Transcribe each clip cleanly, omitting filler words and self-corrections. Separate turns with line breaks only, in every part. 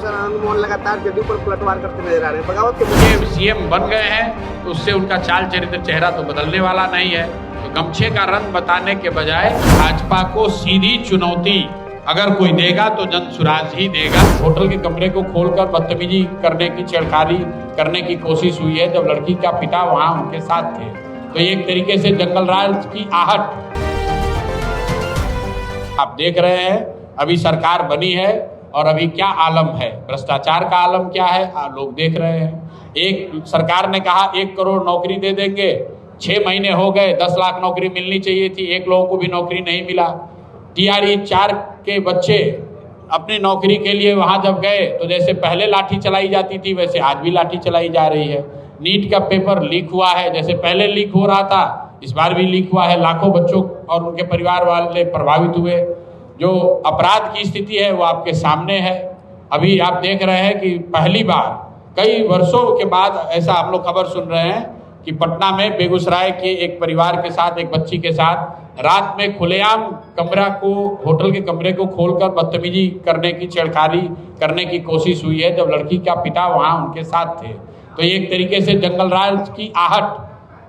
Professor Anand Mohan लगातार जदयू पर पलटवार करते नजर आ रहे हैं। बगावत के
सीएम बन गए हैं तो उससे उनका चाल चरित्र चेहरा तो बदलने वाला नहीं है। तो गमछे का रंग बताने के बजाय भाजपा को सीधी चुनौती अगर कोई देगा तो जन सुराज ही देगा। होटल के कमरे को खोलकर बदतमीजी करने की, छेड़खानी करने की कोशिश हुई है जब लड़की का पिता वहां उनके साथ थे। तो एक तरीके से जंगल राज की आहट आप देख रहे हैं। अभी सरकार बनी है और अभी क्या आलम है, भ्रष्टाचार का आलम क्या है लोग देख रहे हैं। एक सरकार ने कहा 1 करोड़ नौकरी दे देंगे, 6 महीने हो गए, 10 लाख नौकरी मिलनी चाहिए थी, 1 लोगों को भी नौकरी नहीं मिला। TRE 4 के बच्चे अपनी नौकरी के लिए वहां जब गए तो जैसे पहले लाठी चलाई जाती थी वैसे आज भी लाठी चलाई जा रही है। नीट का पेपर लीक हुआ है, जैसे पहले लीक हो रहा था इस बार भी लीक हुआ है। लाखों बच्चों और उनके परिवार वाले प्रभावित हुए। जो अपराध की स्थिति है वो आपके सामने है। अभी आप देख रहे हैं कि पहली बार कई वर्षों के बाद ऐसा हम लोग खबर सुन रहे हैं कि पटना में बेगूसराय के एक परिवार के साथ, एक बच्ची के साथ रात में खुलेआम होटल के कमरे को खोलकर बदतमीजी करने की, छेड़खानी करने की कोशिश हुई है जब लड़की का पिता वहां उनके साथ थे। तो एक तरीके से जंगल राज की आहट,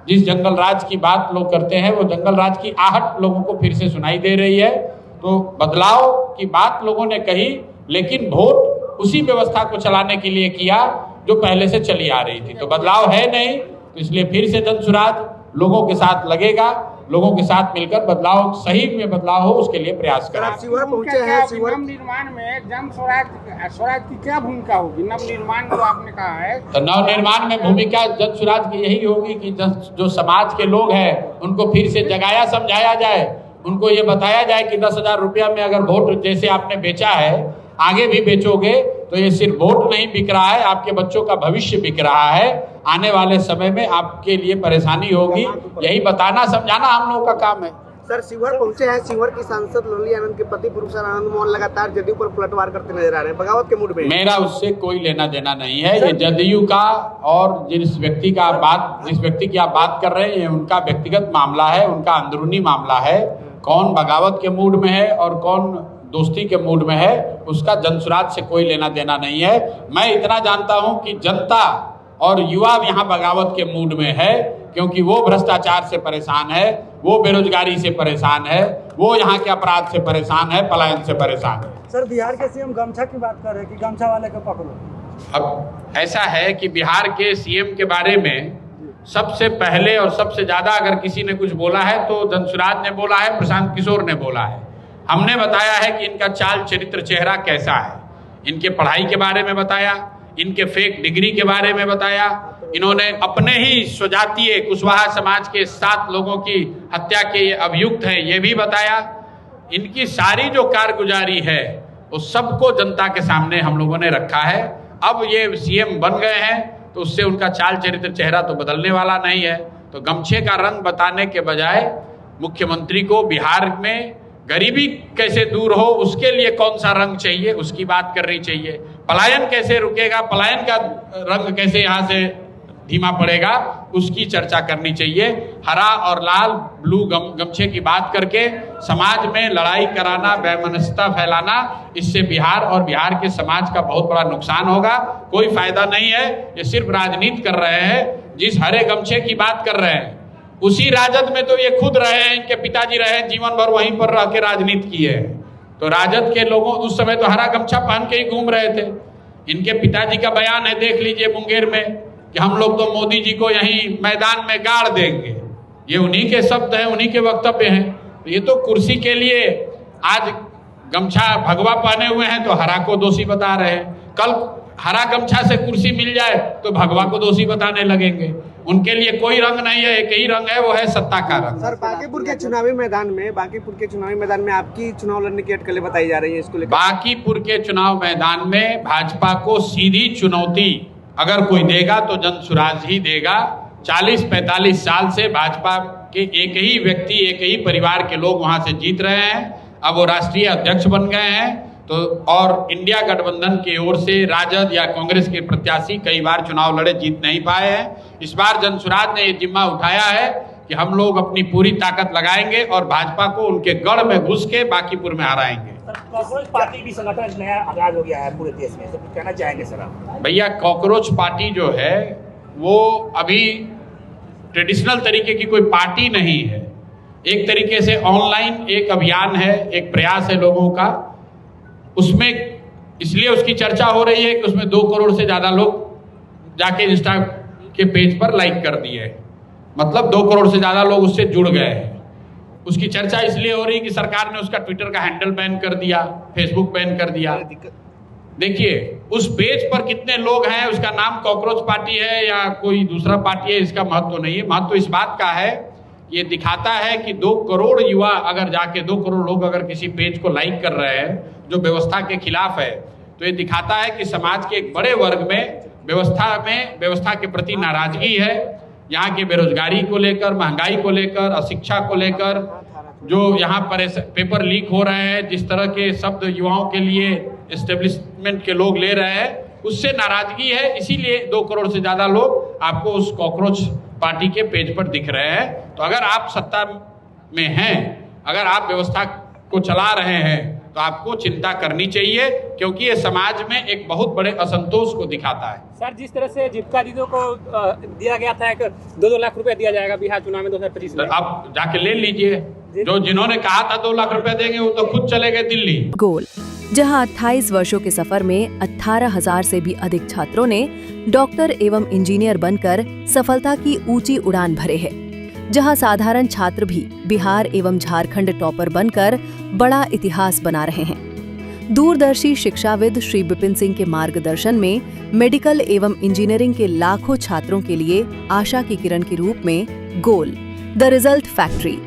जिस जंगल राज की बात लोग करते हैं वो जंगल राज की आहट लोगों को फिर से सुनाई दे रही है। तो बदलाव की बात लोगों ने कही, लेकिन वोट उसी व्यवस्था को चलाने के लिए किया जो पहले से चली आ रही थी। तो बदलाव है नहीं, तो इसलिए फिर से जनसुराज लोगों के साथ लगेगा, लोगों के साथ मिलकर बदलाव, सही में बदलाव हो उसके लिए प्रयास करें।
शिवहर पहुंचे हैं। शिवहर
निर्माण में जन स्वराज की क्या भूमिका होगी? नवनिर्माण जो आपने कहा है,
तो नवनिर्माण में भूमिका जन स्वराज की यही होगी कि जो समाज के लोग हैं उनको फिर से जगाया, समझाया जाए। उनको ये बताया जाए कि 10,000 रुपया में अगर वोट जैसे आपने बेचा है आगे भी बेचोगे तो ये सिर्फ वोट नहीं बिक रहा है, आपके बच्चों का भविष्य बिक रहा है। आने वाले समय में आपके लिए परेशानी होगी, यही बताना समझाना हम लोगों का काम है।
सर शिवहर पहुंचे हैं। शिवहर की सांसद लवली आनंद के पति प्रोफेसर आनंद मोहन लगातार जदयू पर पलटवार करते नजर आ रहे हैं। बगावत के मूड में
मेरा उससे कोई लेना देना नहीं है। ये जदयू का और जिस व्यक्ति की आप बात कर रहे हैं उनका व्यक्तिगत मामला है, उनका अंदरूनी मामला है। कौन बगावत के मूड में है और कौन दोस्ती के मूड में है उसका जनसुराज से कोई लेना देना नहीं है। मैं इतना जानता हूं कि जनता और युवा यहाँ बगावत के मूड में है, क्योंकि वो भ्रष्टाचार से परेशान है, वो बेरोजगारी से परेशान है, वो यहाँ के अपराध से परेशान है, पलायन से परेशान है।
सर बिहार के सीएम गमछा की बात कर रहे हैं कि गमछा वाले को पकड़ो।
अब ऐसा है कि बिहार के सीएम के बारे में सबसे पहले और सबसे ज्यादा अगर किसी ने कुछ बोला है तो जनसुराज ने बोला है, प्रशांत किशोर ने बोला है। हमने बताया है कि इनका चाल चरित्र चेहरा कैसा है, इनके पढ़ाई के बारे में बताया, इनके फेक डिग्री के बारे में बताया। इन्होंने अपने ही स्वजातीय कुशवाहा समाज के 7 लोगों की हत्या के अभियुक्त हैं ये भी बताया। इनकी सारी जो कारगुजारी है वो सबको जनता के सामने हम लोगों ने रखा है। अब ये सीएम बन गए हैं तो उससे उनका चाल चरित्र चेहरा तो बदलने वाला नहीं है। तो गमछे का रंग बताने के बजाय मुख्यमंत्री को बिहार में गरीबी कैसे दूर हो उसके लिए कौन सा रंग चाहिए उसकी बात करनी चाहिए। पलायन कैसे रुकेगा, पलायन का रंग कैसे यहाँ से धीमा पड़ेगा उसकी चर्चा करनी चाहिए। हरा और लाल ब्लू गमछे की बात करके समाज में लड़ाई कराना, वैमनस्यता फैलाना, इससे बिहार और बिहार के समाज का बहुत बड़ा नुकसान होगा। कोई फायदा नहीं है। ये सिर्फ राजनीति कर रहे हैं। जिस हरे गमछे की बात कर रहे हैं उसी राजद में तो ये खुद रहे हैं, इनके पिताजी रहे हैं, जीवन भर वहीं पर रह के राजनीति की है। तो राजद के लोगों उस समय तो हरा गमछा पहन के ही घूम रहे थे। इनके पिताजी का बयान है, देख लीजिए मुंगेर में, कि हम लोग तो मोदी जी को यहीं मैदान में गाड़ देंगे। ये उन्हीं के शब्द हैं, उन्हीं के वक्तव्य हैं। तो ये तो कुर्सी के लिए आज गमछा भगवा पहने हुए हैं तो हरा को दोषी बता रहे हैं। कल हरा गमछा से कुर्सी मिल जाए तो भगवा को दोषी बताने लगेंगे। उनके लिए कोई रंग नहीं है, एक ही रंग है, वो है सत्ता का रंग।
सर बांकीपुर के चुनावी मैदान में आपकी चुनाव लड़ने की अटकलें बताई जा रही है, इसको लेकर
बांकीपुर के चुनाव मैदान में भाजपा को सीधी चुनौती अगर कोई देगा तो जनसुराज ही देगा। 40-45 साल से भाजपा के एक ही व्यक्ति, एक ही परिवार के लोग वहां से जीत रहे हैं। अब वो राष्ट्रीय अध्यक्ष बन गए हैं। तो और इंडिया गठबंधन की ओर से राजद या कांग्रेस के प्रत्याशी कई बार चुनाव लड़े, जीत नहीं पाए हैं। इस बार जनसुराज ने ये जिम्मा उठाया है कि हम लोग अपनी पूरी ताकत लगाएंगे और भाजपा को उनके गढ़ में घुस के बांकीपुर में हराएंगे।
कॉकरोच पार्टी भी संगठन नया आगाज हो गया है पूरे देश में, तो कुछ कहना चाहेंगे सर आप?
भैया कॉकरोच पार्टी जो है वो अभी ट्रेडिशनल तरीके की कोई पार्टी नहीं है, एक तरीके से ऑनलाइन एक अभियान है, एक प्रयास है लोगों का। उसमें इसलिए उसकी चर्चा हो रही है कि उसमें 2 करोड़ से ज़्यादा लोग जाके इंस्टा के पेज पर लाइक कर दिए, मतलब 2 करोड़ से ज़्यादा लोग उससे जुड़ गए हैं। उसकी चर्चा इसलिए हो रही कि सरकार ने उसका ट्विटर का हैंडल बैन कर दिया, फेसबुक बैन कर दिया। देखिए उस पेज पर कितने लोग हैं, उसका नाम कॉकरोच पार्टी है या कोई दूसरा पार्टी है, इसका महत्व नहीं है। महत्व इस बात का है, ये दिखाता है कि 2 करोड़ युवा अगर जाके 2 करोड़ लोग अगर किसी पेज को लाइक कर रहे हैं जो व्यवस्था के खिलाफ है, तो ये दिखाता है कि समाज के एक बड़े वर्ग में व्यवस्था के प्रति नाराजगी है। यहाँ की बेरोजगारी को लेकर, महंगाई को लेकर, अशिक्षा को लेकर, जो यहाँ पर पेपर लीक हो रहे हैं, जिस तरह के शब्द युवाओं के लिए एस्टेब्लिशमेंट के लोग ले रहे हैं, उससे नाराजगी है। इसीलिए 2 करोड़ से ज़्यादा लोग आपको उस कॉकरोच पार्टी के पेज पर दिख रहे हैं। तो अगर आप सत्ता में हैं, अगर आप व्यवस्था को चला रहे हैं, तो आपको चिंता करनी चाहिए, क्योंकि ये समाज में एक बहुत बड़े असंतोष को दिखाता है।
सर, जिस तरह से जीविका दीदियों को दिया गया था कि 2-2 लाख रुपए दिया जाएगा बिहार चुनाव में 2025 में,
आप जाके ले लीजिए। जो जिन्होंने कहा था 2 लाख रुपए देंगे वो तो खुद चले गए दिल्ली।
गोल, जहां 28 वर्षों के सफर में 18,000 से भी अधिक छात्रों ने डॉक्टर एवं इंजीनियर बनकर सफलता की ऊंची उड़ान भरे है, जहां साधारण छात्र भी बिहार एवं झारखंड टॉपर बनकर बड़ा इतिहास बना रहे हैं। दूरदर्शी शिक्षाविद श्री विपिन सिंह के मार्गदर्शन में मेडिकल एवं इंजीनियरिंग के लाखों छात्रों के लिए आशा की किरण के रूप में गोल, द रिजल्ट फैक्ट्री